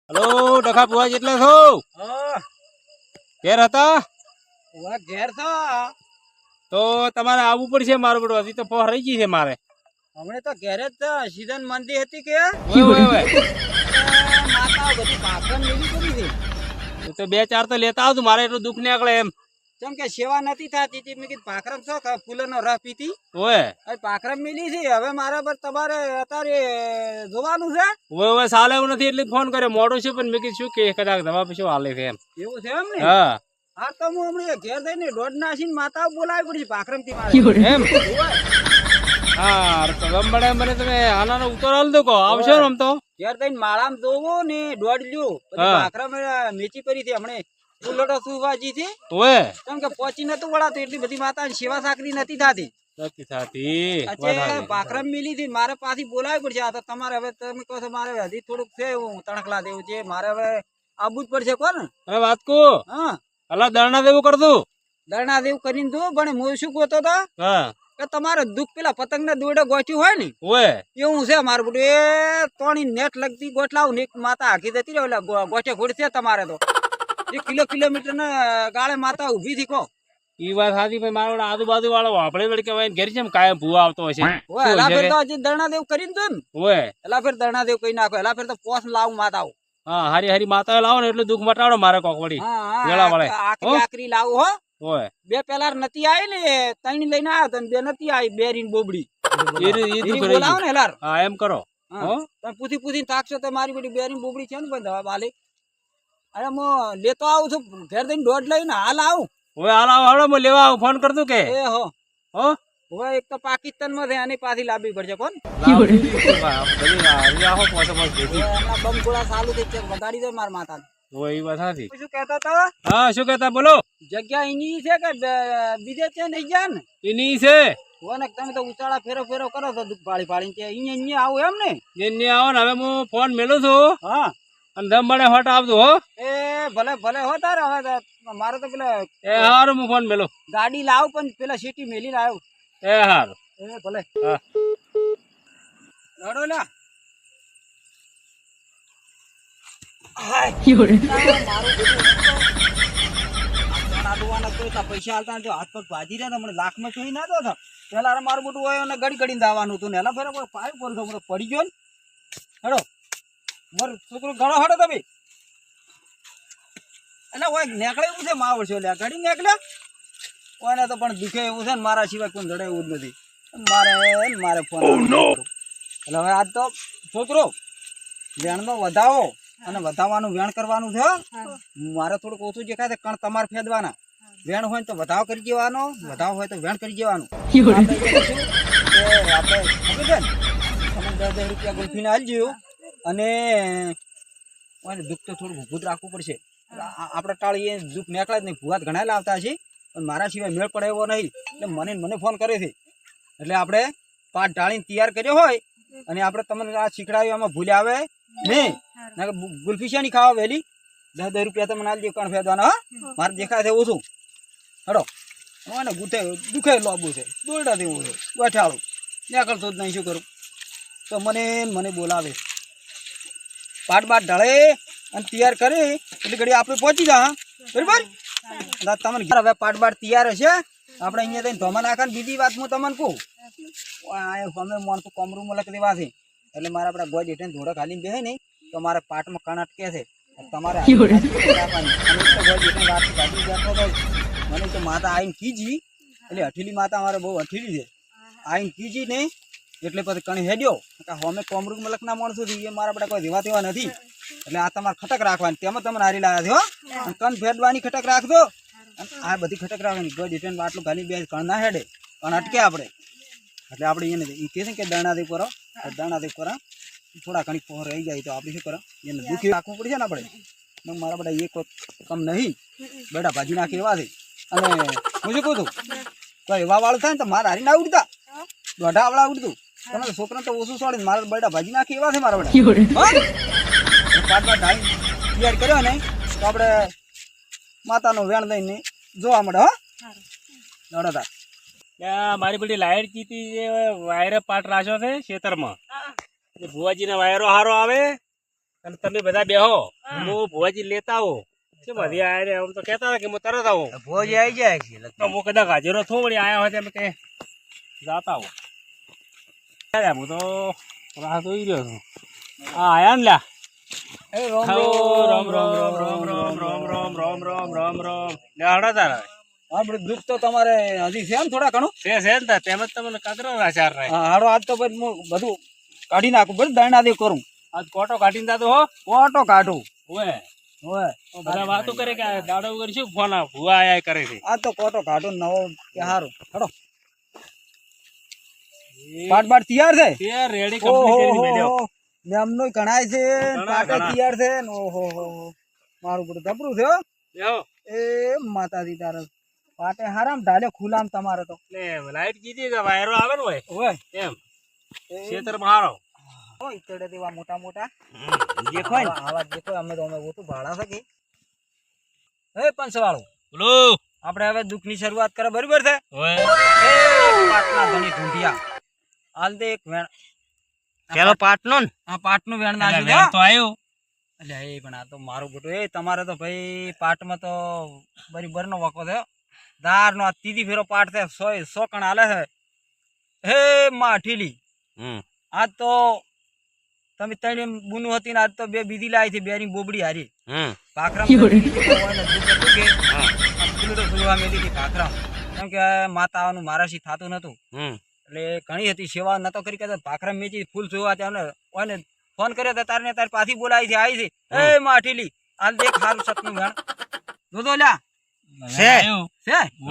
Hello ડખા બુઆ જેટલા છો ઘેર હતા ઘેર છો તો તમારે આવવું પડશે મારું બધું હજી તો ફોર રહી ગઈ છે મારે હમણે તો ઘેર જ છે સીઝન મંદી હતી કે ઓય ઓય માતા બધી ભાખર મેલી કરી છે તો બે ચાર તો લેતા આવતું મારે એટલું દુઃખ નીકળે એમ કેમ કે સેવા નથી થતી હતી મેં કીધું ભાખરમ છો ફૂલોનો રસ પીતી ઓય હવે ભાખરમ મેલી છે હવે મારા પર તમારે અત્યારે જોવાનું છે ઓય ઓય સાલે એવું નથી એટલે ફોન કર્યો મોડું છે પણ મેં કીધું શું કે કદાચ દવા પછી હાલે છે એમ એવું છે એમ ને હા હા તો હું હમણાં ઘેર જઈને દોઢ નાસીને માતા બોલાવી પડી ભાખરમ થી મારે એમ હા તો ગમબડે મને તમે આનાનો ઉત્તર હાલ દો કહો આવશો ને આમ તો ઘેર જઈને માળામાં જોવો ને દોઢ લ્યો પછી ભાખરમ મેચી પડી હતી હમણે ફૂલોડો સુવાજી છે ઓય કેમ કે પહોંચી નતું વળાતું એટલી બધી માતા સેવા સાકરી નથી થતી નથી થતી આજે ભાખરમ મિલી હતી મારે પાછી બોલાવી પડશે આ તો તમારે હવે તમે કહો છો મારે હજી થોડુંક છે એવું તણખલા દેવું છે મારે હવે આવવું જ પડશે કોણ હવે વાત કો હા અલા દરણા દેવું કરતું દરણા દેવું કરીને દો પણ હું શું કહેતો હતો હા કે તમારે દુઃખ પેલા પતંગ ને દોડે ગોઠ્યું હોય ને ઓય એવું છે મારું બધું એ તોણી નેટ લગતી ગોઠલાવું ને એક માતા હાકી જતી રહે એટલે ગોઠે ઘોડ છે તમારે તો એ કિલોમીટર ને ગાળે માતા ઉભી થી કહો ઈ વાત સાચી ભાઈ મારો આજુબાજુ વાળો આપણે વળી કહેવાય ઘેર છે કાયમ ભૂવા આવતો હશે ઓય એલા ફેર તો હજી દરણા દેવું કરીને દો ને ઓય એલા ફેર દરણા દેવું કઈ નાખો એલા ફેર તો પોસ લાવું માતા હા હારી હારી માતા લાવો ને એટલું દુઃખ મટાડો મારે કોકવડી વેળા વાળે આકરી લાવું હો ઓય બે પેલા નથી આવી ને ત્રણ લઈને આવ્યો તો બે નથી આવી બે રીન બોબડી એ બોલાવો ને એલાર હા એમ કરો તમે પૂછી તાકશો તો મારી બધી બે રીન બોબડી છે ને ભાઈ દવા બાલી અરે હું લેતો આવું છું ઘેર જઈને દોઢ લઈને હાલ આવું ઓય હાલ આવો હાલો હું લેવા આવું ફોન કરતું કે એ હો હો હવે એક તો પાકિસ્તાન માં છે આની પાછી લાવવી પડશે કોણ હમણાં બમ ગોળા ચાલુ થઈ છે વગાડી દો માર માતા ઓય ઈ વાત સાચી શું કહેતા હતા હા શું કહેતા બોલો જગ્યા એની છે કે બીજે છે નહીં જાય ને એની છે ને તમે તો ઉચાળા ફેરો ફેરો કરો છો દુઃખ પાડી પાડીને અહીંયા આવું એમ ને એની આવો ને હવે હું ફોન મેલું છું હા અને દમબડે હોટ આવજો હો એ ભલે ભલે હો તારે હવે મારે તો પેલા એ હારું હું ફોન મેલું ગાડી લાવ પણ પેલા સિટી મેલીને આવ્યો એ હારું એ ભલે હા લડો લા પૈસા હાલતા જો હાથ પગ ભાજી રહ્યા મને લાખ માં ચોઈ ના દો પેલા મારું બધું હોય અને ગડી ગડીને દાવાનું હતું ને એના ફેર પાય પર પડી ગયો ને હેડો મારો છોકરો ઘણો હડો તમે એટલે હોય નીકળે એવું છે માવડ છે એટલે ઘડી નીકળ્યા કોઈને તો પણ દુખે એવું છે ને મારા સિવાય કોઈ જડે એવું જ નથી મારે ફોન એટલે હવે આજ તો છોકરો વેણનો વધાવો અને વધાવવાનું વેણ કરવાનું છે મારે થોડુંક ઓછું દેખાય છે કણ તમારે ફેદવાના વેણ હોય તો વધાવ કરી દેવાનો વધાવ હોય તો વેણ કરી દેવાનું આપણે ખબર છે ને 10,000 રૂપિયા ગુલ્ફીને હાલજો અને દુઃખ તો થોડું ભૂત રાખવું પડશે આપણે ટાળીએ દુઃખ નીકળે જ નહીં ભૂવાત ઘણા લાવતા છે પણ મારા સિવાય મેળ પડે એવો નહીં એટલે મને ફોન કરે છે એટલે આપણે પાટ ઢાળીને તૈયાર કર્યો હોય અને આપણે તમને આ શીખડાવ્યું એમાં ભૂલ આવે નહીં ગુલ્ફી શાની ખાવા વહેલી 10,000 રૂપિયા તમને હાલજો કણ ફેદવાના હા મારે દેખાય છે ઓછું હડો મને દુખે લોબું છે દોરડા દેવું છે બેઠાળું નીકળતો જ નહીં શું કરું તો મને બોલાવે પાટ બાટ ઢળે અને તૈયાર કરી એટલે ઘડી આપણે પહોંચી જા બરાબર તમને હવે પાટ બાટ તૈયાર હશે આપણે અહીંયા થઈને ધોમા નાખા બીજી વાત હું તમને કહું અમે માણસો કોમરૂમાં લખી દેવા છે એટલે મારે આપણા ગોજ હેઠે ધોળો ખાલી બેસે નહીં તો મારે પાટમાં કણ અટકે છે તમારે મને તો માતા આવીને કીજી એટલે હઠીલી માતા અમારે બહુ હઠીલી છે આવીને કીજી નહીં એટલે પછી કણી હેડ્યો અમે કોમરૂમાં લખના માણસો છીએ એ મારા આપણે કોઈ દેવા તેવા નથી એટલે આ તમારે ખટક રાખવાની તેમાં તમે હારી લાવ્યા છો અને કણ ફેરવાની ખટક રાખજો અને આ બધી ખટક રાખવાની ગોજ હેઠે આટલું ખાલી બે કણ ના હેડે કણ અટકે આપણે એટલે આપણે એને એ કહે છે કે દરણાદેવ કરો દરણાદેવ કરો થોડા ઘણી પોહ રહી જાય તો આપણે શું કરો એને દુઃખી રાખવું પડશે ને આપણે મારા બધા એક કમ નહીં બેટા ભાજી નાખે એવા છે અને હું શું કહું છું કોઈ એવા વાળું થાય ને તો મારા હારી ના ઉડતા દોઢા આવડા ઉડતું તમે છોકરા તો ઓછું છોડે મારા બેટા ભાજી નાખે એવા છે મારા બેટા પાટ પાટ ઢાળી તૈયાર કર્યો ને તો આપણે માતાનું વેણ દઈને જોવા મળે હો દોડતા મારી બધી લાઈટ જીતી વાયરે પાટ રાખ્યો છે ખેતરમાં ભુવાજી ને વાયરો હારો આવે અને તમે બધા બેહો હું ભુવાજી લેતા આવો કેમ હજી આયા રે આમ તો કહેતા હતા કે હું તરત આવું ભોજી આવી જાય છે તો હું કદાચ હાજરો થું વળી આયા હોય તેમ કે જાતા આવો અરે હું તો રાહ જોઈ રહ્યો છું હા આયા ને લ્યા એ રોમ રામ રામ રામ રામ રામ રામ રામ રામ રામ રામ લે હડા તારા આપણે દુઃખ તો તમારે હજી છે ને થોડા ઘણું છે ને તેમ જ તમને કાતરો આચાર રહે હાડો આજ તો પછી હું બધું કાઢી નાખું બધું દાણા દે કરું આજ કોટો કાઢીને દાદો હો ઓટો કાઢું ઓય હોય બધા વાતો કરે કે આ દાડો વગર શું ફોન ભૂવા આયા કરે છે આ તો કોટો કાઢું નવો કે હારું હડો પાટ બાટ તૈયાર છે તે રેડી કમ્પ્લીટ કરીને મેલ્યો મેમનો ગણાય છે પાટે ઘણા. તૈયાર છે ને ઓહો મારું બધું ધબરું છે હો. બેહો એ માતાજી તારે પાટે હારામ ઢાલ્યો ખુલામ તમારે તો લે લાઈટ કીધી કે વાયરો આવે ને હોય હોય એમ ખેતર મારો ઓ ઈતડે દેવા મોટા મોટા દેખો ને આવા દેખો અમે તો અમે ઓતું ભાડા છે કે એ પંચવાળો બોલો આપણે હવે દુઃખની શરૂઆત કરે બરાબર છે હોય એ પાટના ધણી ઢૂંઢિયા હાલ દે એક વેણ પેલો પાટનો ને આ પાટનું વેણ નાખ્યું વેણ તો આવ્યો એટલે એ પણ આ તો મારું બેટું એ તમારે તો ભાઈ પાટમાં તો બરાબર નો વખો થયો દાર નો આ ત્રીજી ફેરો પાટ છે 100 કણ હાલે છે હે માઠીલી આજ તો તમે ત્રણ બુનું હતી ને આજ તો બે બીજી લાવી છે બેની બોબડી હારી ભાખરા ભાખરા કેમ કે માતા આવવાનું મારાથી થતું નતું એટલે ઘણી હતી સેવા નતો કરી કે ભાખરા મેચી ફૂલ જોવા ત્યાં ફોન કર્યો તો તારને તાર પાછી બોલાવી છે આવી છે એ માઠીલી હાલ દેખ સારું સતનું વેણ જોતો લ્યા છે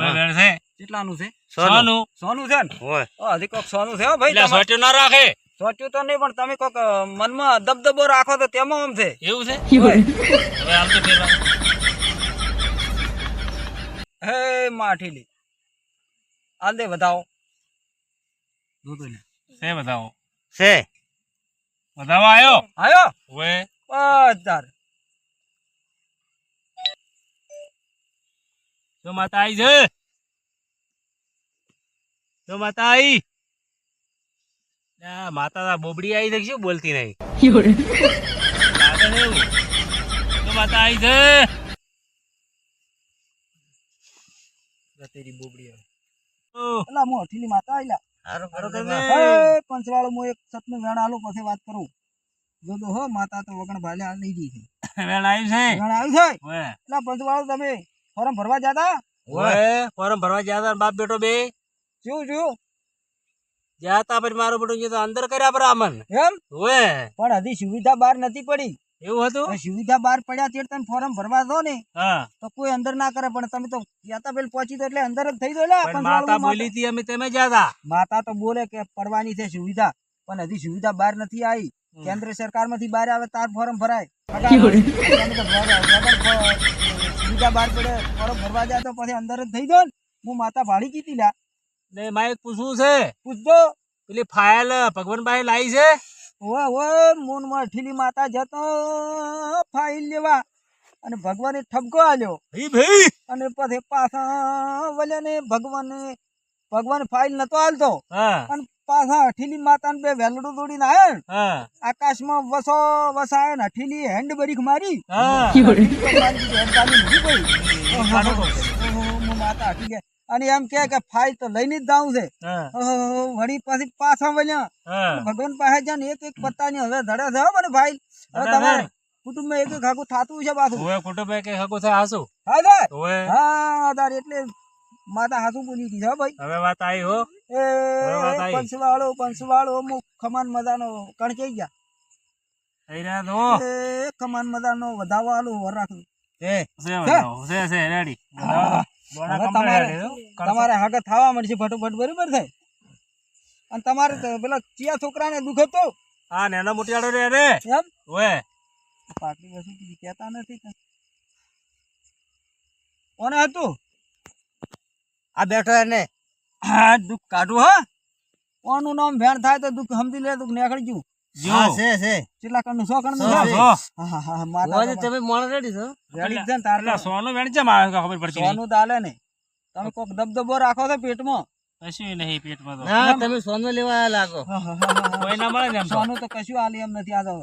વેણ છે કેટલાનું છે સોનું સોનું છે ને હોય હજી કોક સોનું છે હો ભાઈ એટલે સોટ્યો ના રાખે સોચ્યું તો નહીં પણ તમે કોક મનમાં દબદબો રાખો તો તેમાં આમ છે એવું છે હવે હાલ તો ફેરવા હે માઠીલી હાલ દે વધાવો જોતો લ્યા છે બતાવો છે બતાવો આવ્યો આયો હોય તાર જો માતા આવી છે જો માતા આવી માતા બોબડી આવી છે શું બોલતી નહીં લાગે છે એવું. જો માતા આવી છે તેરી બોબડી આવે ઓહ, એલા મો અઠીલી માતા આઈલા હારું કરજે. હે પંચવાળો મો એક સતનું વેણ આલો પછી વાત કરું જોતો હો માતા તો વગણ ભાલે આ લઈ ગઈ છે વેણ આવ્યું છે વેણ આવ્યું છે ઓય એલા પંચવાળો તમે ફોરમ ભરવા જાતા ઓય ફોરમ ભરવા ગયા હતા બાપ બેટો બે શું ગયા હતા પછી મારો બેટો ગયો તો અંદર કર્યા બ્રાહ્મણ એમ ઓય પણ હજી સુવિધા બહાર નથી પડી એવું હતું હવે સુવિધા બહાર પડ્યા તે તમે ફોરમ ભરવા દો ને હા તો કોઈ અંદર ના કરે પણ તમે તો યાતા પેલ પહોંચી તો એટલે અંદર જ થઈ જાય પણ માતા બોલી હતી અમે તમે ગયા હતા માતા તો બોલે કે પડવાની છે સુવિધા પણ હજી સુવિધા બહાર નથી આવી કેન્દ્ર સરકાર માંથી બહાર આવે તાર ફોરમ ભરાય તમે તો સુવિધા બહાર પડે ફોરમ ભરવા જાય તો પછી અંદર જ થઈ જાય ને હું માતા ભાડી કીધી લ્યા ને મારે પૂછવું છે પૂછજો પેલી ફાઇલ ભગવાનભાઈ લાવી છે ઓય મોન માં ઠીલી માતા જતો ફાઇલ લેવા અને ભગવાને ઠપકો આલ્યો ભાઈ અને પછી પાછા વલે ને ભગવાન ફાઇલ નતો આલતો હા અને પાછા હઠીલી માતાને બે વેલડું દોડીને આયા ને હા આકાશમાં વસાય ને હઠીલી હેન્ડ બરીક મારી હા માતા હઠી અને એમ કે ફાઇલ તો લઈને જ જાવું છે વળી પછી પાછા વળ્યા હા ભગવાન પાસે જાય એક એક પત્તાની હવે ધડે છે હો મને ફાઇલ હવે તમારે કુટુંબમાં એક એક હાકું થાતું છે પાછું ઓય કુટુંબ કે હકો છે હાસુ હા સર ઓય હા તાર એટલે માતા હાસું બોલી હતી હો ભાઈ હવે વાત આવી હો એ વાત આવી. પંચવાળો મુ ખમાન મજાનો કણચાઈ ગયા થઈ રહ્યા તો એ ખમાન મજાનો વધાવો આલો વર રાખું છે રેડી હવે તમારે હાગત થવા મળશે ફટોફટ બરાબર છે અને તમારે તો પેલા ચિયા છોકરાને દુખ હતો હા નેનો મોટિયાળો રે રે એમ ઓય પાટલી વસ્તુ કીધી કહેતા નથી કે કોને હતું આ બેઠો એને હા દુઃખ કાઢું હા કોનું નામ ભેણ થાય તો દુઃખ સમજી લે દુઃખ નીકળી ગયું હા છે કેટલા કણનું 100 કણનું સો, છે સો. હા હા માતા તમે મોણ રેડી છો રેડી છે ને તાર એટલે સોનું વેણ છે મારે ખબર પડતી નહીં સોનું દાલે ને તમે કોક દબદબો રાખો છો પેટમાં કશું નહીં પેટમાં તો ના તમે સોનું લેવા લાગો કોઈ ના મળે ને એમ તો સોનું તો કશું આલી એમ નથી આ તો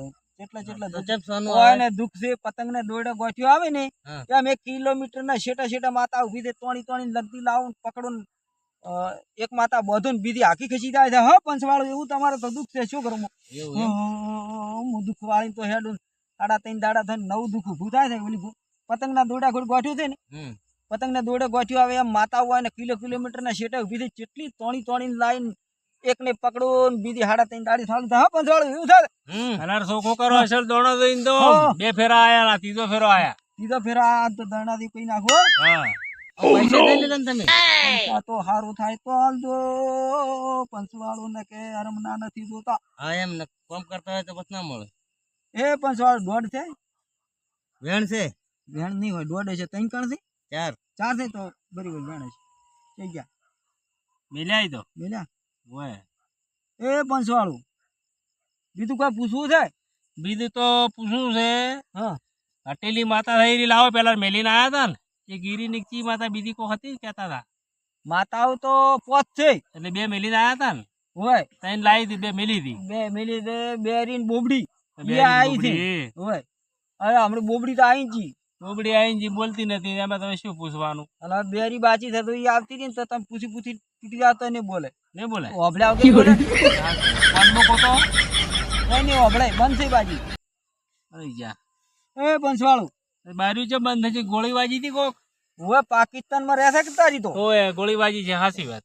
કેટલા તો દુઃખ ચેમ સોનું હોય આવે? ને દુઃખ છે પતંગ ને દોરડે ગોઠ્યો આવે ને હા. ત્યાં 1 કિલોમીટર ના શેટા માતા ઉભી છે તોણી લગતી લાવું પકડું ને, એક માતા બધું ને બીજી હાકી ખસી જાય છે હા પંચવાળો એવું તમારે તો દુઃખ છે શું કરું એવું એમ? હું દુઃખ વાળી તો હેડું 3.5 દાડા થઈને નવું દુઃખ ઊભું થાય છે ઓલી પતંગ ના દોરડા ગોઠ્યું છે ને હમ. પતંગ ને દોરડે ગોઠ્યું આવે એમ માતા હોય ને કિલોમીટર ના શેટા ઉભી થઈ કેટલી તોણી લાઈન એકને પકડું ને બીજી 3.5 દાડી ચાલુ થાય હા પંચવાળો એવું થાય હમ. અલાર સોખો કરો અસલ દોણો દઈને તો હા. 2 ફેરા આયા ના ત્રીજો ફેરો આયા. સીધો ફેરા આ તો દરણાથી કઈ નાખો હા પૈસા દઈ લીધા ને તમે? પૈસા તો હારું થાય તો હાલજો પંચવાળો ને કે અરમના નથી જોતા હા એમ ને કામ કરતા હોય તો પછી ના મળે. એ પંચવાળો દોઢ છે વેણ છે વેણ નહીં હોય દોઢ છે 3 કણ છે 4. 4 છે તો બરાબર વેણ છે થઈ ગયા મિલાઈ દો મેલ્યા ઓય એ પંચવાળો બીજું કોઈ પૂછવું છે બીજું તો પૂછવું છે. હા હટેલી માતા થઈ રહી લાવો પેલા મેલીને આયા હતા ને એ ગીરી નીકળી માતા બીજી કોઈ હતી કહેતા હતા માતાઓ તો 5 છે એટલે 2 મેલીને આયા હતા ને હોય 3 લાવી હતી 2 મેલી હતી. બે મેલી દે બેરીન બોબડી બે એ આવી છે બોબડી હોય અરે હમણાં બોબડી તો આવી જી બોબડી આવીને જી બોલતી નથી એમાં તમે શું પૂછવાનું? અને બેરી બાચી થતો એ આવતી હતી ને તો તમે પૂછી તૂટી જતો ને બોલે નહીં બોલે ઓભળે આવતી બોલે કોણનો કોતો કઈ નહીં ઓભળે બંધ થઈ બાજી આવી જા એ પંચવાળું બારી છે બંધ થઈ ગોળી વાજી હતી કોક હવે પાકિસ્તાન માં રહેશે કે તારી તો ઓય ગોળી વાજી છે હાસી વાત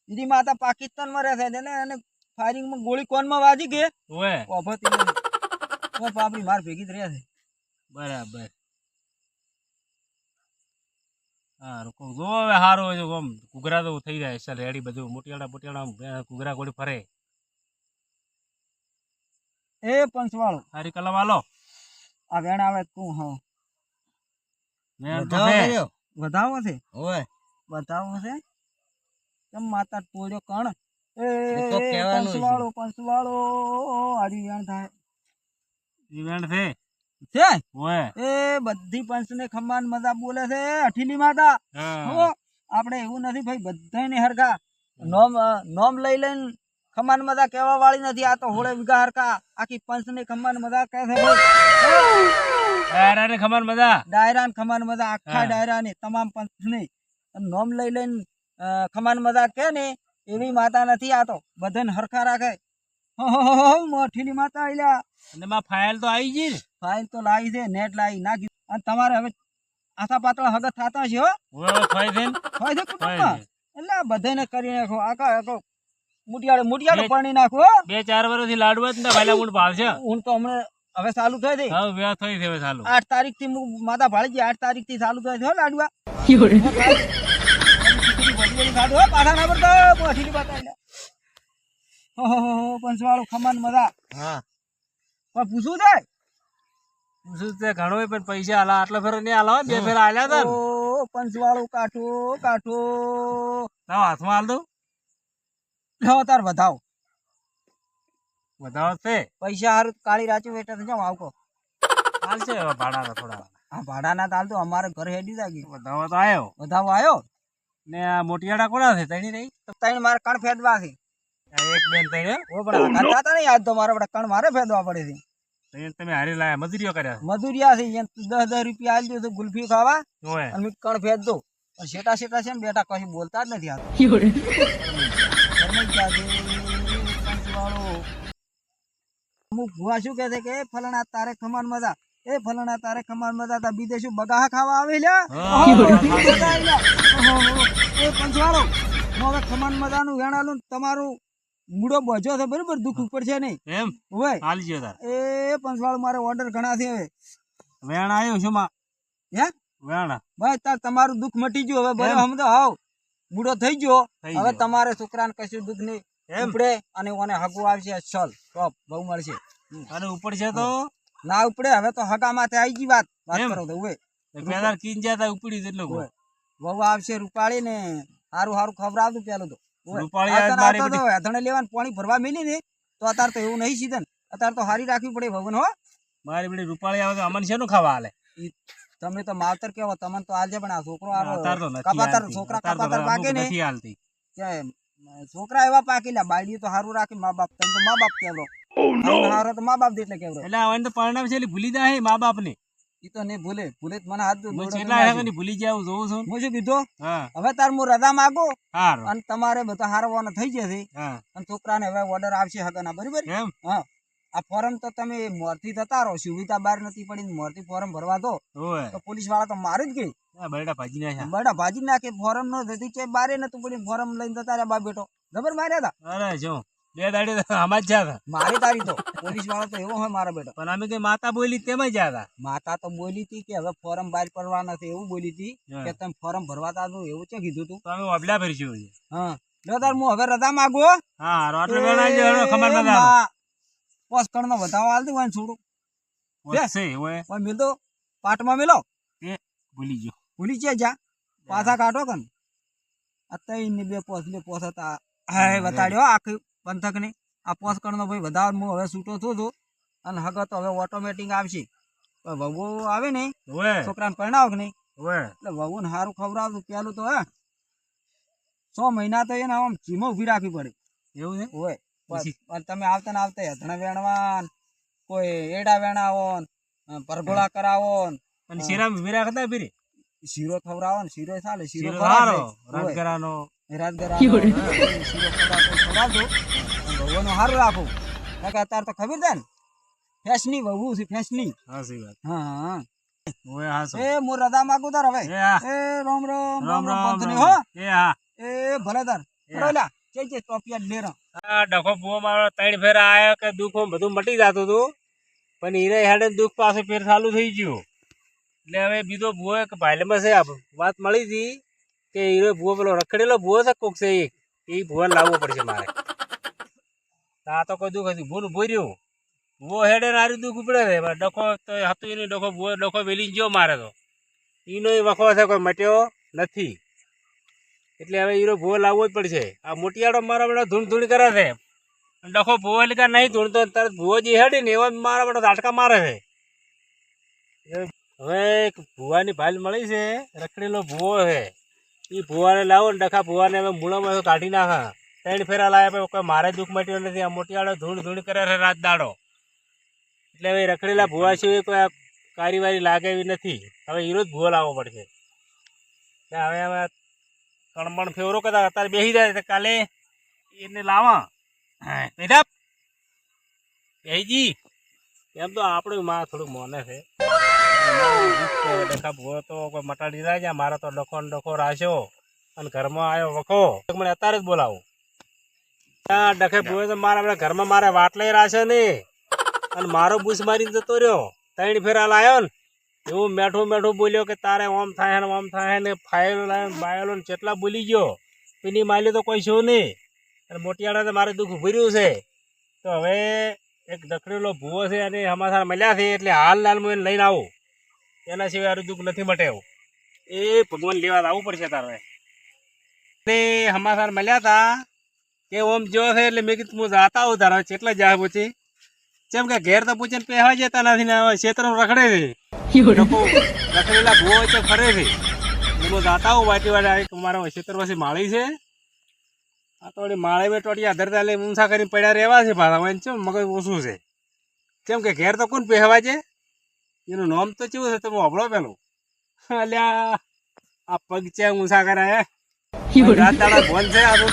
દીદી માતા પાકિસ્તાન માં રહેશે ને અને ફાયરિંગ માં ગોળી કોન માં વાજી ગઈ ઓય ઓભતી ઓ પાપડી માર ભેગી જ રહેશે બરાબર હા કોક જો હવે હારો હોય તો આમ ઘૂઘરા તો થઈ જાય છે રેડી બધું મોટિયાળા ઘૂઘરા ગોળી ફરે એ પંચવાળું સારી કલમ આલો આ વેણ આવે તું હા મેં તો વધાવો છે. કર્યો? વધાવો છે ઓય વધાવો છે કેમ માતા ટોળ્યો કણ એ તો એ કહેવાનું છે. પંચવાળો હારી વેણ થાય ઇવેન્ટ છે છે ઓય એ બધી પંચ ને ખમ્માન મજા બોલે છે અઠીલી માતા હા હો આપણે એવું નથી ભાઈ બધાને હરખા નોમ લઈ લઈને ખમ્માન મજા કહેવા વાળી નથી આ તો હોળે વિગા હરખા આખી પંચ ને ખમ્માન મજા કહે છે ડાયરાને ખબર મજા ડાયરા ને ખમ્માન મજા આખા હા. ડાયરા ને તમામ પંચ ને નોમ લઈ લઈને ખમ્માન મજા કે ને એવી માતા નથી આ તો બધાને હરખા રાખે અઠીલી માતા આલ્યા અને માં ફાઇલ તો આવી ગઈ ને ફાઇલ તો લાવી છે નેટ લાવી નાખી અને તમારે હવે આસા પાતળા હગત થતા છે હો હવે થઈ છે ને હોય છે થઈ કુટુંબમાં છે. એટલે આ બધાને કરી નાખો આખો મુટિયાળે પરણી નાખો હો. 2-4 વર્ષથી લાડવા જ ને ભાઈલા ઊંટ ભાળશે હું તો હમણાં હવે ચાલુ થઈ હતી હવે વ્યાહ થઈ છે હવે ચાલુ 8 તારીખ થી માતા ભાળી ગઈ 8 તારીખ થી ચાલુ થઈ હો લાડવા પાછા ના પડતો અઠીલી માતા એટલે પંચવાળો ખમણ મજા હા પણ પૂછવું થાય શું છે ઘણો પણ પૈસા આલા આટલા ફેર નહીં આલા 2 ફેર આલ્યા હતા ને ઓ પંચવાળો કાઠો લાવો હાથમાં હાલ દઉં લો તાર વધાવો વધાવો છે પૈસા હારું કાળી રાચી બેઠા જાવ આવકો હાલશે હવે ભાડા થોડા આ ભાડાના તાલ તો અમારે ઘર હેડી જાગી વધાવો તો આવ્યો વધાવો આવ્યો ને આ મોટિયાળા કોના છે તણી રહી તો તઈને મારે કણ ફેદવા છે આ એક બેન તણી ઓ પણ આઘાત થતા નહીં આજ તો મારે બધા કણ મારે ફેદવા પડે છે તણી તમે હારી લાયા મજૂરીઓ કર્યા મજૂરિયા છે અહીંયા 10 રૂપિયા આલજો તો ગુલ્ફી ખાવા ઓય અને કણ ફેદ દો પણ શેટા છે ને બેટા કશું બોલતા જ નથી આ ઘરમાં ક્યાં છે? પંચવાળો. અમુક ભુવા શું કહે છે કે ફલાણા તારે ખમાન મજા એ ફલાણા તારે ખમાન મજા તા બીજે શું બગાહા ખાવા આવે લ્યા હા. એ પંચવાળો હવે ખમાન મજાનું વેણાલું તમારું મૂડો બજો છે બરોબર દુઃખ ઉપર છે નહીં એમ હોય હાલજો તાર એ પંચવાળો મારે ઓર્ડર ઘણા છે હવે વેણ આવ્યો શું માં હે વેણ ભાઈ તાર તમારું દુઃખ મટી ગયું હવે બરો એમ? હમ તો હાવ મૂડો થઈ ગયો થઈ હવે ગયો. તમારે છોકરાને કશું દુઃખ નહીં એમ? ઉપડે અને ઓને હગું આવશે ચલ ટોપ બહુ મળશે અને ઉપર છે તો ના ઉપડે હવે તો હગા માથે આવી ગઈ વાત એમ? કરો તો હવે પેલા કીન જતા ઉપડી જેટલું ઓય. વહુ આવશે રૂપાળી ને હારું હારું ખવડાવતું પેલું તો ઓય. રૂપાળી આવતા આજ મારી આવતા તો હેઠણે લેવાનું પાણી ભરવા મેલી ને તો અત્યારે તો એવું નહીં સીધન અત્યારે તો હારી રાખવી પડે ભવન હો મારી બધી રૂપાળી આવે તો અમન શેનું ખાવા હાલે તમે તો માવતર કેવો તમને તો આજે પણ આ છોકરો અત્યારે તો નથી કપાતર હાલતી. છોકરા અત્યારે તો કપાતર અમુક પાકે ને નથી હાલતી છોકરા એવા પાકેલા બાયડી તો હારું રાખે મા બાપ તમે તો મા બાપ કેવડો હારો તો મા બાપ દે એટલે કેવરો એટલે હવે તો પરિણામ છે એટલે ભૂલી જાય મા બાપ ને ઈ તો નહીં ભૂલે ભૂલે તો મને હાથ હું કેટલા હે ને ભૂલી જાય જોઉં છું હું શું કીધું હા હવે તાર હું રજા માંગુ હારું અને તમારે બધા હારવાનો થઈ જશે હા અને છોકરાને હવે ઓર્ડર આવશે હગના બરાબર એમ હા આ ફોર્મ તો તમે મોરથી થતા રહો સુવિધા બહાર નથી પડી મોરથી ફોર્મ ભરવા દો ઓય તો પોલીસ વાળા તો મારે જ ગઈ આ બરડા ભાજી નાખ્યા બડા ભાજી નાખે ફોર્મ નો જતી છે બારે નતું પડી ફોર્મ લઈને જતા રહ્યા બાપ બેટો જબર માર્યા હતા અરે જો બે દાડે તો આમાં જ જ્યાં હતા મારી તારી તો પોલીસ વાળો તો એવો હોય મારા બેટો પણ અમે કઈ માતા બોલી તેમાં જ્યાં હતા માતા તો બોલી હતી કે હવે ફોર્મ બહાર પડવાના છે એવું બોલી હતી હા. કે તમે ફોર્મ ભરવા તા તો એવું છે કીધું તું તો અમે અબલા ફરીશું હા લો તાર હું હવે રજા માંગુ હો. હા રોટલો બનાવજો હવે ખબર ના એ આવે માં, પોસ્કણ નો વધાવો આલ દે વાન છોડું વચ્ચે ઓય ઓય મિલ દો પાટમાં મિલો ભૂલી ગયો ભૂલી છે જા પાછા કાઢો કન અત્યારે ની બે પોસ ને પોસ હતા હાય બતાડ્યો આખી પંથક ની આ પોસ્કણ નો ભાઈ વધાવ હું હવે છૂટો છું છું અને હગત તો હવે ઓટોમેટિક આવશે પણ વહુ આવે ને ઓય છોકરાને પરણાવો કે નહીં ઓય એટલે વહુ ને સારું ખવડાવતું પેલું તો હે 6 મહિના તો એને આમ જીમો ઉભી રાખવી પડે એવું છે હોય પછી? પણ તમે આવતા ને આવતા હથણા વેણવા ને કોઈ એડા વેણાવો ને પરગોળા કરાવો ને અને શિરામ વીરા હતા ફરી શીરો ખવડાવો ને શીરો ચાલે શીરો શીરો સારો ખવડાવે. હોય. રાજગરાનો રાજગરાનો, શીરો ખવડાવતો ભગવાનનું સારું રાખું કારણ કે અત્યારે તો ખબર છે ને ફેશની વહુ છે ફેશની હા સહી વાત હા હા ઓય હા એ હું રજા માંગુ તાર હવે એ હા એ રામ રામ રામ રામ પંથની હો એ હા એ ભલે તાર બરોલા જઈ ટોપિયા ડેરા આ ડખો ભૂવો મારો 3 ફેરા આયો કે દુઃખ બધું મટી જતું હતું પણ હીરે હેડે દુઃખ પાછું ફેર ચાલુ થઈ ગયું એટલે હવે બીજો ભૂવો એક ભાઈલમાં છે વાત મળી હતી કે હીરો ભૂવો પેલો રખડેલો ભૂવો છે કોક છે એક એ ભૂવાને લાવવો પડશે મારે તો આ તો કોઈ દુઃખ હતું ભૂનું ભૂર્યું ભૂવો હેડે ને આર્યું દુઃખ ઉપડે છે પણ ડખો તો હતું એની ડખો ભૂવો ડખો વેલી ગયો મારે તો એનો વખો છે કોઈ મટ્યો નથી એટલે હવે હીરો ભૂવો લાવવો જ પડશે આ મોટિયાળો મારા બધા ધૂણ ધૂણ કરે છે ડખો ભૂવો એટલે કાંઈ નહીં ધૂણતો તરત ભૂવો જે હેડી ને એવા મારા બધા ઝાટકા મારે છે હવે એક ભૂવાની ભાલ મળી છે રખડેલો ભૂવો છે એ ભૂવાને લાવો ને ડખા ભૂવાને હવે મૂળામાં કાઢી નાખા 3 ફેરા લાવ્યા પછી કોઈ મારે દુઃખ મટ્યો નથી આ મોટિયાળો ધૂણ ધૂણ કરે છે રાત દાડો એટલે હવે રખડેલા ભૂવા સિવાય કોઈ આ કારીવારી લાગે એવી નથી હવે હીરો જ ભૂવો લાવવો પડશે એટલે હવે કણબણ ફેવરો કદાચ અત્યારે બેસી જાય તો કાલે એને લાવા બેઠા બેહીજી એમ તો આપણું માં થોડું મોને છે ડખા ભૂવો તો કોઈ મટાડી જાય મારા તો ડખો ને ડખો રાખ્યો અને ઘરમાં આવ્યો વખો મને અત્યારે જ બોલાવું ડખે ભૂવો તો મારા બધા ઘરમાં મારે વાટલે રાખ્યો ને અને મારો બૂસ મારીને જતો રહ્યો 3 ફેરા લાયો ને એવું મેઠું મેઠું બોલ્યો કે તારે ઓમ થાય ને ઓમ થાય ને ફાયલો લાવ્યો ને બાયલો ને કેટલા બોલી ગયો પેલી માલ્યો તો કોઈ શું નહીં અને મોટિયાળા તો મારે દુઃખ ભર્યું છે તો હવે એક દખડેલો ભૂવો છે અને હમાસાર મળ્યા છે એટલે હાલ હું એને લઈને આવું એના સિવાય આરું દુઃખ નથી મટે એવું એ ભગવાન લેવા આવવું પડશે તારે એટલે હમાસાર મળ્યા હતા કે ઓમ જો છે એટલે મેં કીધું હું જાતા આવું તારે કેટલા જાય પછી જેમ કે ઘેર તો પૂછીને પહેવા જતા નથી ને હવે ક્ષેત્ર રખડે છે રખડેલા ભૂવો તો ફરે છે હું જાતા આવું વાટી વાટી મારા ક્ષેત્ર પછી માળી છે આ તો વળી માળે મેં ટોટિયા ધરતા એટલે ઊંસા કરીને પડ્યા રહેવા છે પાછા એને ચમ મગજ ઓછું છે કેમ કે ઘેર તો કોણ પહેવા છે એનું નામ તો કેવું છે તમે હોભળો પેલું અલ્યા આ પગ છે ઊંસા કરાય રાત દાડા ભોન છે આ તો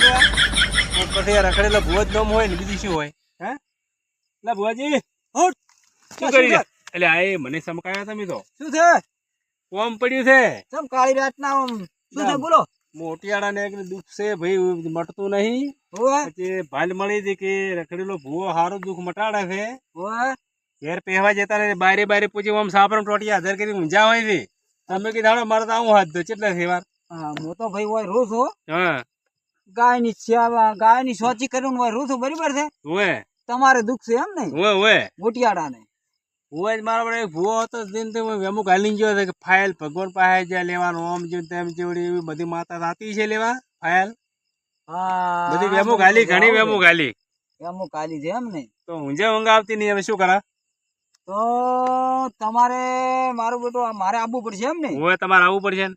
પછી રખડેલો ભૂવો જ નામ હોય ને બીજું શું હોય હે એટલે ભુવાજી શું કરી રહ્યા એટલે આ એ મને સમકાયા તમે તો શું છે કોમ પડ્યું છે ચમ કાળી રાતના આમ શું છે બોલો મોટિયાળા ને એક દુઃખ છે ભાઈ મટતું નહીં ઓય પછી ભાલ મળી હતી કે રખડેલો ભૂવો સારું દુઃખ મટાડે છે ઓય ઘેર પહેવા જતા ને બારે બારે પૂછી આમ સાપરમ ટોટિયા આધાર કરી ઊંઝા હોય છે તમે કીધું મારે તો આવું હાથ દો કેટલા છે વાર હા હું તો ભાઈ હોય રોજ હો હા ગાયની સોચી કરીને હોય રોજ બરાબર છે ઓય તમારે દુઃખ છે એમ ને ઓય ઓય મોટિયાળા ને ઓય મારા પડે ભૂવો હતો દિન તો અમુક હાલી ગયો કે ફાઇલ ભગવાન પાસે જ્યાં લેવાનું આમ જેવું તેમ જેવડી એવી બધી માતા થતી છે લેવા ફાઇલ હા બધી વેમુ ગાલી ઘણી વેમુ ગાલી અમુક કાલી છે એમ ને તો ઊંઝે ઊંઘ આવતી નહીં હવે શું કરા તો તમારે મારું બેટું મારે આવવું પડશે એમ ને ઓય તમારે આવવું પડશે ને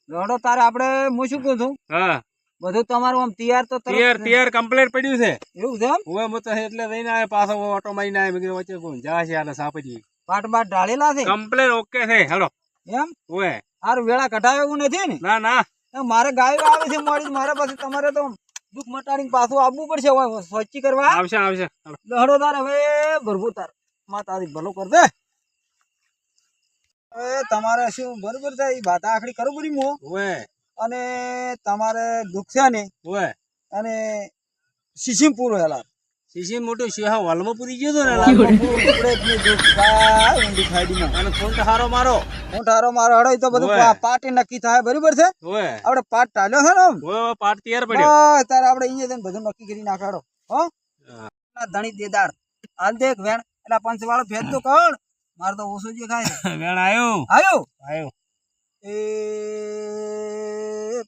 લડો તારે આપણે હું શું કહું છું હા બધું તમારું આમ તૈયાર તો તરત તૈયાર કમ્પ્લીટ પડ્યું છે એવું છે એમ હવે હું તો એટલે લઈને આવ્યો પાછો ઓટો મારીને આવ્યો મેં કીધું વચ્ચે કોણ જા છે આને સાપડી પાટ બાટ ઢાળેલા છે કમ્પ્લીટ ઓકે છે હેલો એમ ઓએ હારું વેળા કઢાવે એવું નથી ને ના ના મારે ગાયો આવે છે મોડી મારે પછી તમારે તો દુઃખ મટાડીને પાછું આવવું પડશે હવે સ્વચ્છી કરવા આવશે આવશે લહડો તાર હવે ભરવું તાર માતાજી ભલો કર દે હવે તમારે શું બરોબર છે એ વાત આખડી કરું બરી મો ઓએ અને તમારે દુઃખ છે ને ઓએ અને શીશીમ પૂરો હેલા સીસી મોટું શિયા વાલમાં પૂરી ગયો તો ને ઊંડી ખાડીમાં અને ફોન તો હારો મારો હું તારો મારો હડો તો બધું ઓય. પાટી નક્કી થાય બરોબર છે ઓએ આપણે પાટ ટાલ્યો છે ને આમ? ઓએ પાટ તૈયાર પડ્યો બસ તારે આપણે અહીંયા જઈને બધું નક્કી કરી નાખાડો હો હા. ના ધણી દેદાર હાલ દેખ વેણ એટલે પંચવાળો ભેજ તો કોણ મારે તો ઓછો જે ખાય છે વેણ આવ્યો આવ્યો આવ્યો એ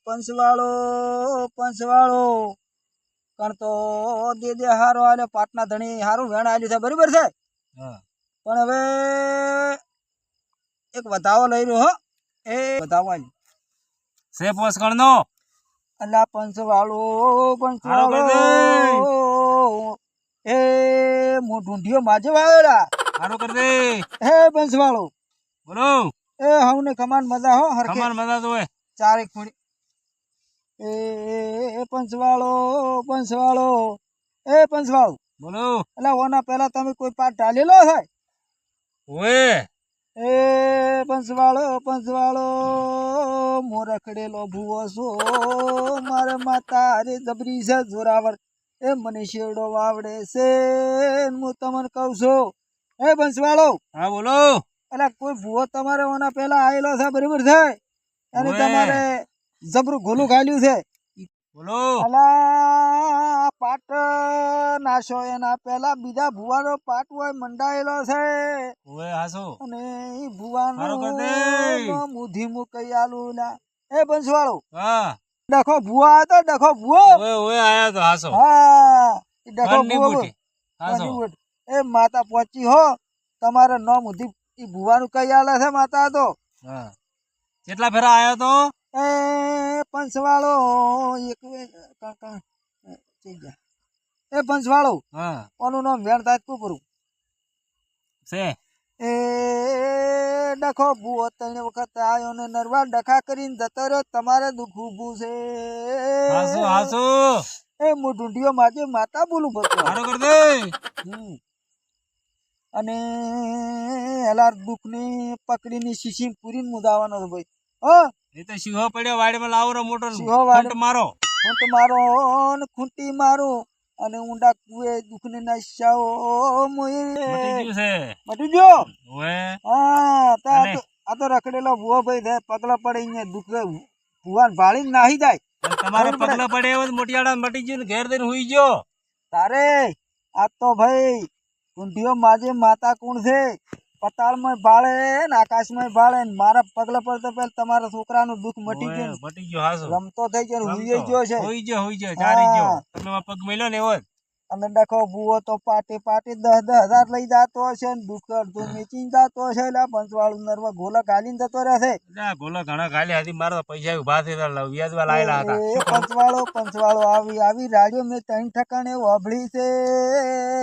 પંચવાળો પંચવાળો કણ તો દે હારો આલે પાટના ધણી હારું વેણ આલ્યું છે બરોબર છે હા પણ હવે એક વધાવો લઈ રહ્યો હો એ વધાવો આલ્યો સે પોસ કણનો અલા પંચવાળો હારો કરી પંચવાળો એ મો ઢૂંઢિયો માજે વાળા હારો કર દે હે પંચવાળો બોલો એ હવને કમાન મજા હો હરખે ખમાન મજા તો હોય ચારે ખૂણી એ પંચવાળો પંચવાળો એ પંચવાળો બોલો એટલે ઓના પહેલા તમે કોઈ પાટ ઢાલેલો છે ઓએ એ પંચવાળો પંચવાળો મો રખડેલો ભૂવો છો મારે માતા અરે જબરી છે જોરાવર એ મને શેરડો વાવડે છે હું તમને કહું છું એ પંચવાળો હા બોલો એટલે કોઈ ભૂવો તમારે ઓના પહેલા આવેલો છે બરાબર છે અને ઓવે. તમારે જબરું ગોલું ખાલ્યું છે બોલો અલા પાટ નાશો એના પહેલા બીજા ભુવાનો પાટ હોય મંડાયેલો છે ઓએ હાસો અને ઈ હારો કર દે. ભુવાનો મુધી મુકઈ આલુ ના એ બંસવાળો હા ડખો ભુવા હતો ડખો ભુવો ઓએ ઓએ આયા તો હાસો હા ઈ ડખો ઘરની ભુવો બુટી હાસો એ માતા પહોંચી હો તમારે નો મુધી ઈ ભુવાનું કઈ આલે છે માતા તો હા કેટલા ફેરા આયો તો એ પંચવાળો એક એ પંચવાળો હા ઓનું નામ વેણ થાય કુ કરું છે એ ડખો ભૂવો ત્રણ વખત આવ્યો ને નરવા ડખા કરીને જતો રહ્યો તમારે દુઃખ ઊભું છે હાસો હાસો એ ઢૂંઢિયો માજે માતા બોલું પડતો હારો કર દે અને હેલાર દુઃખની પકડીની શીશી પૂરીને મુદાવાનો છે ભાઈ હો એ તો સિંહો પડ્યો વાડીમાં લાવરો મોટો સિંહો વાડી- ફૂંટ મારો ખૂંટ મારો ને ખૂંટી મારું અને ઊંડા કુએ દુઃખની નાશાઓ મટી ગયું છે મટી ગયો ઓએ હા તો આ અને? તો- આ તો રખડેલો ભૂવો ભાઈ થાય પગલા પડે અહીંયા દુઃખ ભુવાન ભાળીને નાહી જાય અને તમારે ખબર પડે? પગલા પડે એવો મોટિયાળા મટી ગયું ને ઘેર દઈને હુઈ ગયો તારે આ તો ભાઈ ઊંધિયો માજે માતા કોણ છે પતાળમાં ભાળે ને આકાશમાં ભાળે ને મારા પગલા પડતા પહેલા તમારા છોકરાનું દુઃખ મટી ઓએ, ગયું ને મટી ગયો હાસો રમતો થઈ ગયો ને હુઈ રમતો. ગયો છે હુઈ ગયો ચારી ગયો હા. તમે માં પગ મેલ્યો ને એવો જ અને ડખો ભૂવો તો પાટી પાટી 10,000 લઈ જાતો હશે ને દુઃખ અડધું વેચીને જાતો હશે એટલે આ પંચવાળું નરવા ગોલા ગાલીને જતો રહેશે એટલે આ ગોલા ઘણા ખાલી હતી મારા તો પૈસા ઉભા થઈ વ્યાજવા લાયેલા હતા એ પંચવાળો આવી આવી રાડ્યો મેં ત્રણ ઠકાણે વાભળી છે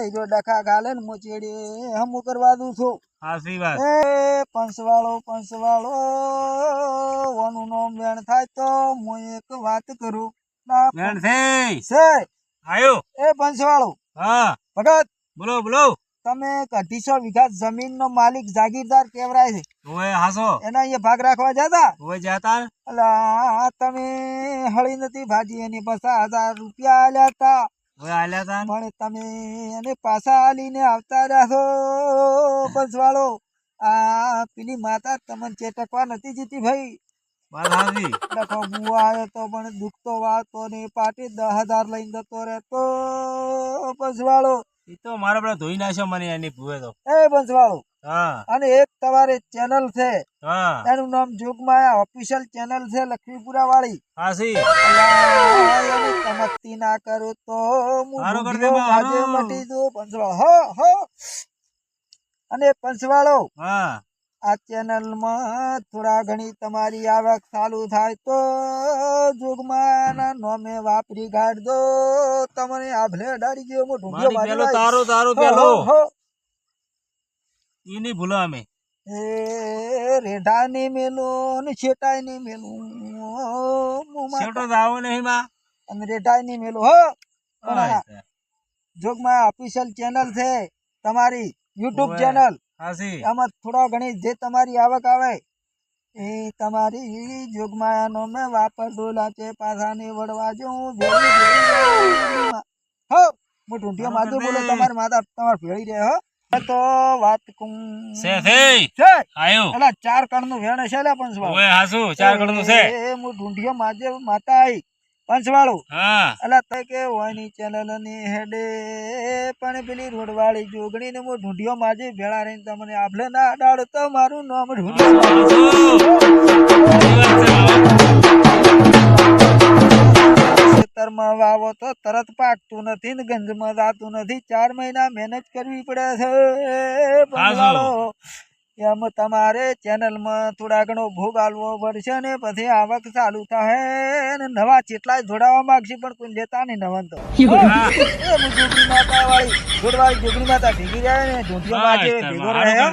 હીરો ડખા ગાલે ને મોચેડી હમું કરવા દઉં છું સાચી વાત એ પંચવાળો વાનું નામ વેણ થાય તો હું એક વાત કરું ના વેણ છે છે આયો એ પંચવાળો હા ભગત બોલો બોલો તમે 250 વીઘા જમીન નો માલિક જાગીરદાર કેવરાય છે ઓએ હાસો એના અહીંયા ભાગ રાખવા જતા ઓએ જાતા અલા તમે હળી નથી ભાજી એની 50,000 રૂપિયા આલ્યા હતા ઓએ આલ્યા તા પણ તમે એને પાછા આલીને આવતા રહ્યા છો પંચવાળો આ પેલી માતા તમને ચેટકવા નથી જીતી ભાઈ વાત હાચી ડખો બુઆ આવ્યો તો પણ દુખતો વાળતો ને પાટી 10,000 લઈને જતો રહેતો પંચવાળો એ તો મારા પેલા ધોઈ નાખ્યો મને એની ભૂએ તો એ પંચવાળો હા અને એક તમારે ચેનલ છે હા એનું નામ જોગમાયા ઓફિશિયલ ચેનલ છે લક્ષ્મીપુરા વાળી હાસી ચમકતી ના કરું તો હું હારું કરી બુઢિયો દે, માજે હારું. મટી દઉં પંચવાળો હો અને પંચવાળો હા આ ચેનલમાં થોડા ઘણી તમારી આવક ચાલુ થાય તો જોગમાના નોમે વાપરી કાઢજો. તમને આભલે અડાડી ગયો મોટું મારી પેલો તારો તારો પેલો ઈ નહીં ભૂલો અમે એ રેઢા ની મેલું ને છેટાઈ ની મેલું છેટો તો આવો નહીં માં અને રેઢાઈ ની મેલું હો. જોગમાં ઓફિશિયલ ચેનલ છે તમારી યુટ્યુબ ઓવે. ચેનલ. હાસી આમાં થોડા ઘણી જે તમારી આવક આવે એ તમારી જોગમાયાનો મેં વાપરતો લાચે પાછા ને વડવા જો હો હું ઢૂંઢિયો માધુ બોલો તમારી માતા તમારે ભેળી રહે હો. તો વાત છે છે આયો એલા 4 કણનું વેણ છે લે પંચવાળો. ઓય હાસુ 4 કણનું છે એ હું ઢૂંઢિયો માજે માતા આઈ પંચવાળો. હા અલા તે કે ઓની ચેનલ ની હેડે પણ પેલી રોડવાળી જોગણી ને હું ઢૂંઢિયો માજે ભેળા રહીને તમને આભલે ના અડાડો તો મારું નામ ખેતરમાં વાવો તો તરત પાકતું નથી ને ગંજમાં જાતું નથી. 4 મહિના મહેનત કરવી પડે છે પંચવાળો. એમ તમારે ચેનલમાં થોડા ઘણો ભોગ આલવો પડશે ને પછી આવક ચાલુ થાય ને નવા ચેટલાય જોડાવા માંગશે પણ કોઈ લેતા નહીં નવા તો જોગણી માતા વાળી જોડવાળી જોગણી માતા ભેગી રહ્યા ને ઢૂંઢિયો માજે ભેગો રહ્યા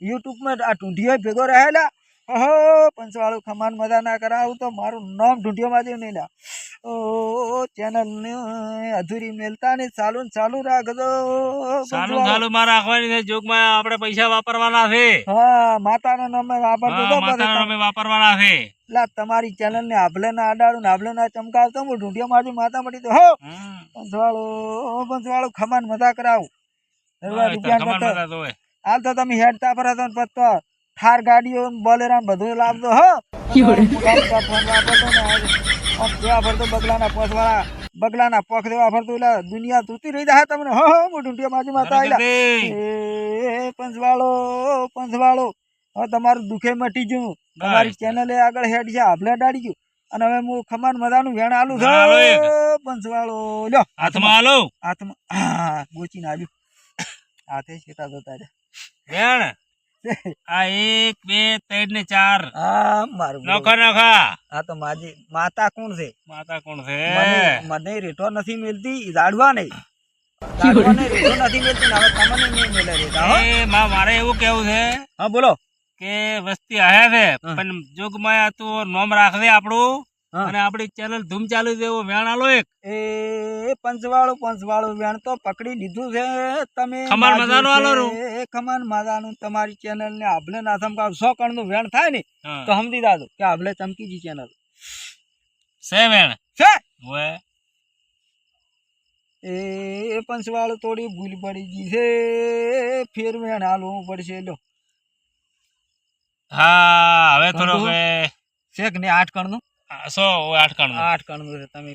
યુટ્યુબ માં આ ઢૂંઢિયો ભેગો રહેલા. ઓહો પંચવાળું ખમાન મજા ના કરાવું તો મારું નામ ઢૂંઢિયો માજે નહીં લા. ઓ ચેનલ ને અધૂરી મેલતા ને ચાલુ રાખજો ચાલુ માં રાખવાની છે જોગમાં આપણે પૈસા વાપરવાના છે હા માતાના નામે વાપરતો તો માતાના નામે વાપરવાના છે એટલે તમારી ચેનલ ને આભલે ના અડાડું ને આભલે ના ચમકાવતો હું ઢૂંઢિયો મારી માતા મળી તો હો પંચવાળું ખમાન મજા કરાવું. હાલ તો તમે હેડતા પર હતો ને તો થાર ગાડીઓ બોલેરા બધું લાવતો હો. ફરતો બગલાના પગ દેવા ફરતું એટલે દુનિયા તૂટી રહી જાય તમને હો હું ઢૂંઢિયો મારી માતા આયલા. એ પંચવાળો હવે તમારું દુખે મટી ગયું. તમારી ચેનલે આગળ હેડ છે આભલે ડાડી ગયું અને હવે હું ખમાન મજાનું વેણ આલું છું પંચવાળો. લ્યો હાથમાં આલો હાથમાં હા ગોચીને આવ્યું હાથે છેટા જતા વેણ આ 1 2 3 ને 4 હા મારું નોખા હા તો માજી માતા કોણ છે? માતા કોણ છે મને રેઠો નથી મેલતી ઝાડવા નહીં રેઠો નથી મેલતી ને હવે તમને નહીં મેલે રેઠા હો. એ મારે એવું કેવું છે હા બોલો કે વસ્તી આયા છે પણ જોગમાં તું નોમ રાખજે આપણું અને આપડી ચેનલ ધૂમ ચાલુ છે એવો વેણ આલો એક એ પંચવાળું વેણ તો પકડી લીધું છે તમે. ખમાન મજાનું આલો રું. એ ખમાન મજાનું તમારી ચેનલ ને આભલે ના ચમકાવ 100 કણ નું વેણ થાય ને તો સમજી દાદો કે આભલે ચમકી જી ચેનલ છે વેણ છે. ઓય એ પંચવાળું થોડી ભૂલ પડી ગઈ છે ફેર વેણ હાલવું પડશે. લો હા હવે થોડો શેક ને 8 કણ નું 8 કણ 8 કણ નું તમે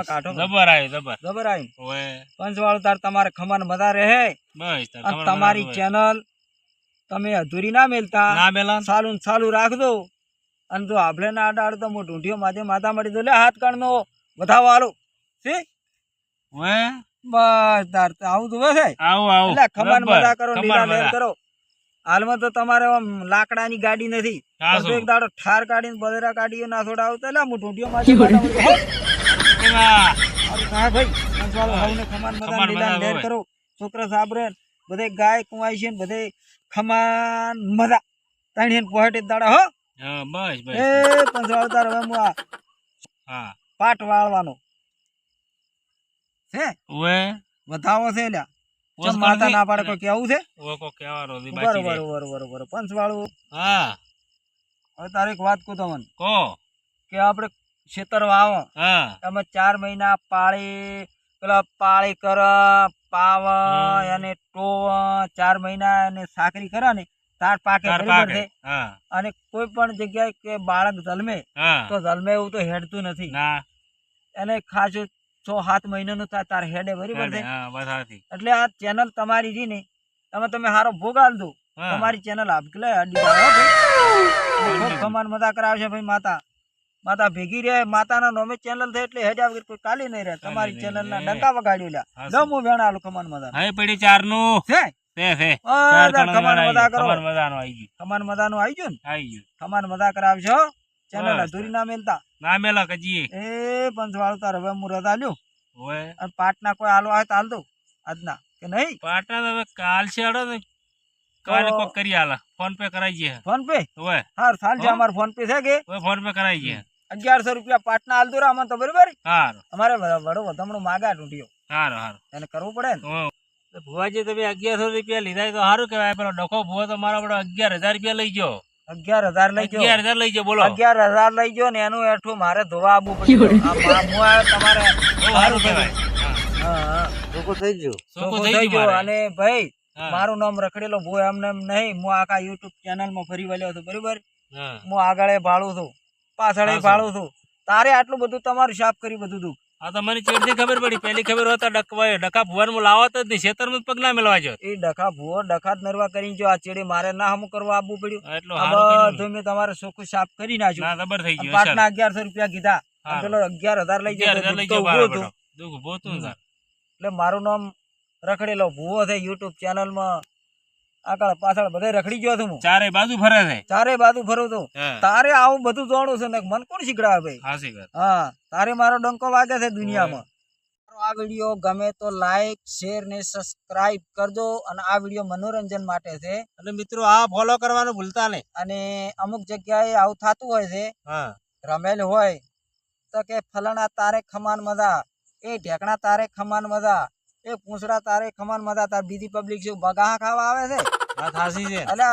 કાઢો જબર આવ્યું જબર આવ્યું. ઓય પંચવાળું તાર તમારે ખમાન મજા રહે બસ અને તમારી ચેનલ તમે અધૂરી ના મેલતા ના મેલા ચાલુ રાખજો અને જો આભલે ના અડાડ તો હું ઢૂંઢિયો માથે માથા મળી દો લે 8 કણ નો વધાવો આલો છે ઓય બસ તાર આવું તો બસ આવું એટલે ખમાન મજા કરો લીલા લેર કરો. હાલમાં તો તમારે આમ લાકડાની ગાડી નથી તો એક દાડો ઠાર કાઢીને બદરા કાઢીઓ ના થોડા આવતા એટલે હું ઢૂંઢિયો માથે હા ભાઈ પંચવાળો હવને ખમાન મજા લીલા લેર કરો. છોકરા સાબરે બધે ગાય કુવાય છે ને બધે ખમાન મજા તાણી પોહેટ દાડા હો. બસ બસ એ પંચવાળો તાર હવે હું હા પાટ વાળવાનો છે ઓય વધાવો છે લ્યા ચમ માતા ના પાડે કોઈ કેવું છે ઓકો કેવાનો દી બરોબર પંચવાળું. હા હવે તારે એક વાત કહું તમને કો કે આપણે ખેતર વાવો હા તમે 4 મહિના પાળી પેલા પાળી કર પાવ અને ટોવ 4 મહિના અને સાકરી કરે ને તાર પાકે બરાબર છે. હા અને કોઈ પણ જગ્યાએ કે બાળક જન્મે હા તો જન્મે એવું તો હેડતું નથી ના એને ખાસું 6-7 મહિનાનું તાર હેડે બરાબર છે. હા બસ સાચી એટલે આ ચેનલ તમારી રી ને તમે હારો ભોગ આલ દો તમારી ચેનલ આપલે ખમાન મજા કરાવશે ભાઈ માતા ભેગી રહે માતાના નામે ચેનલ થાય એટલે હેડ વગર કોઈ કાલી નહીં રહે. તમારી ચેનલ ના ડંકા વગાડ્યું લ્યા દમો વેણા આલો ખમાન મજા હા પડી 4 નું છે છે આ ચાર ખમાન મજા કરો ખમણ મજાનું આવી ગયું ખમાન મજાનું આવી ગયું ને આવી ગયું ખમાન મજા કરાવજો ચેનલ બસ. અધૂરી ના મેલતા ના મેલા કજીએ એ પંચવાળું તાર હવે હું રજા લ્યો ઓય અને પાટના કોઈ આલો આવે તો હાલ દઉં આજના કે નહીં પાટના તો હવે કાલ છે અડો ને કાલે તો- કોક કરી આલા ફોન પે કરાઈ ગયા ફોન પે ઓય હાર સાલ છે હો? અમાર ફોન પે છે કે ઓય ફોન પે કરાઈ ગયા 1100 રૂપિયા પાટના હાલ દો રામન તો બરાબર હારું અમારે વડો વધમણું માગા ઢૂંઢ્યો હારું હારું એને કરવું પડે ને તો ભુવાજી તમે 1100 રૂપિયા લીધા તો સારું કહેવાય પેલો ડખો ભુવો તો મારા બધો 11,000 રૂપિયા લઈ ગયો 11,000 લઈ ગયો 11,000 લઈ ગયો બોલો 11,000 લઈ ગયો ને એનું એઠું મારે ધોવા આવવું પડ્યું આ હું આવ્યો તમારે બહુ સારું કહેવાય હા હા ચોખ્ખું થઈ ગયું ચોખ્ખું ચોખ્ખું થઈ થઈ ગયું ગયું મારે. અને ભાઈ હા, મારું નામ રખડેલો ભૂ એમને એમ નહીં હું આખા યુટ્યુબ ચેનલ માં ફરી વળ્યો હતો બરોબર હા. હું આગળ ભાળું છું પાછળ પાછળ. ભાળું છું તારે આટલું બધું તમારું સાફ કરી બધું તું આ તો મને ચેડથી ખબર પડી પહેલી ખબર હોતા ડખા ભુવાનું લાવત જ નહીં ખેતરમાં જ પગલા મેળવા જો એ ડખા ભૂવો ડખા જ નરવા કરીને જો આ ચેડી મારે ના હમું કરવા આવવું પડ્યું એટલું આ સારું કર્યું બધું મેં તમારે ચોખ્ખું સાફ કરી નાખ્યું ના ખબર થઈ અને ગયું પાટના 1100 રૂપિયા કીધા અને હારું. પેલો 11,000 લઈ ગયો 11,000 લઈ તો ગયો ઊભું મારા હતું. બધો દુઃખ ભોતું તાર એટલે મારું નામ રખડેલો ભૂવો છે યુટ્યુબ ચેનલ માં આગળ પાછળ બધે રખડી ગયો છું હું ચારે બાજુ ફરે છે ચારે બાજુ ફરું છું હા, તારે આવું બધું જાણું છે ને મન કોણ શીખડાવે ભાઈ હાચી વાત હા તારે મારો ડંકો વાગે છે દુનિયામાં આ વિડીયો ગમે તો લાઈક શેર ને સબસ્ક્રાઇબ કરજો અને આ વિડીયો મનોરંજન માટે છે અને મિત્રો આ ફોલો કરવાનું ભૂલતા નહીં અને અમુક જગ્યાએ આવું થતું હોય છે હા રમેલ હોય તો કે ફલાણા તારે ખમાન મજા એ ઢેકણા તારે ખમાન મજા એ પૂંછડા તારે ખમાન મજા તાર બીજી પબ્લિક શું બગા ખાવા આવે છે વાત હાચી છે એટલે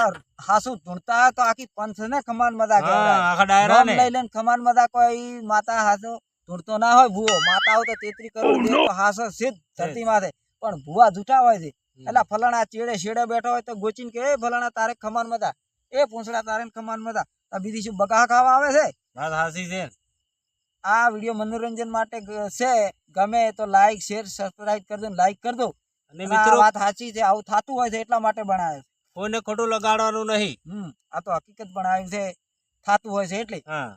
હાસુ ધૂણતા હોય તો આખી પંથ ને ખમાન મજા હા, કહેવાય આખા ડાયરા નામ ને લઈ લઈને ખમાન મજા કોઈ માતા હાસો ધૂણતો ના હોય ભૂવો માતા હોય તો 33 કરોડ દેવ તો હાસો સિદ્ધ ધરતી માથે પણ ભૂવા જૂઠા હોય છે એટલે ફલાણા ચેડે શેડે બેઠો હોય તો ગોચીને કે એ ફલાણા તારે ખમાન મજા એ પૂંછડા તારે ખમાન મજા આ બીજી શું બગા ખાવા આવે છે વાત હાચી છે આ વિડીયો મનોરંજન માટે છે ગમે તો લાઈક શેર સબસ્ક્રાઇબ કરજો ને લાઈક કરજો અને અને આ મિત્રો વાત સાચી છે આવું થતું હોય છે એટલા માટે બનાવે છે કોઈને ખોટું લગાડવાનું નહીં આ તો હકીકત બનાવ્યું છે થતું હોય છે એટલે હા